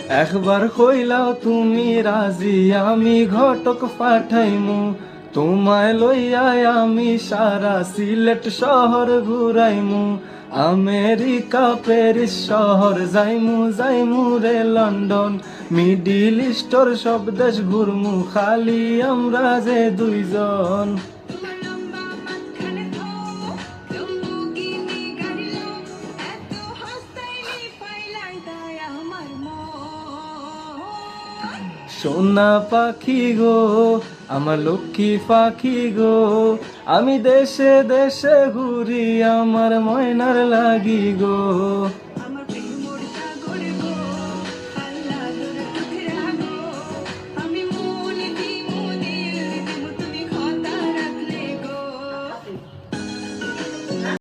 একবার কইলাও তুমি রাজি, আমি ঘটক পাঠাইমু। তোমায় লইয়া আমি সারা সিলেট শহর ঘুরাইমু। আমেরিকা প্যারিস শহর যাইমু, যাইমু রে লন্ডন। মিডিল ইস্টর সব দেশ ঘুরমু, খালি আমরা যে দুইজন। তোমার লম্বা মাঝখানে থোপ, লম্বরগিনি গাড়ি লোক, এত হাসতাইনি পাইলাই তাই আমার মন। সোনা পাখি গো, আমার লক্ষ্মী পাখি গো, আমি দেশে দেশে ঘুরি আমার ময়নার লাগি গো।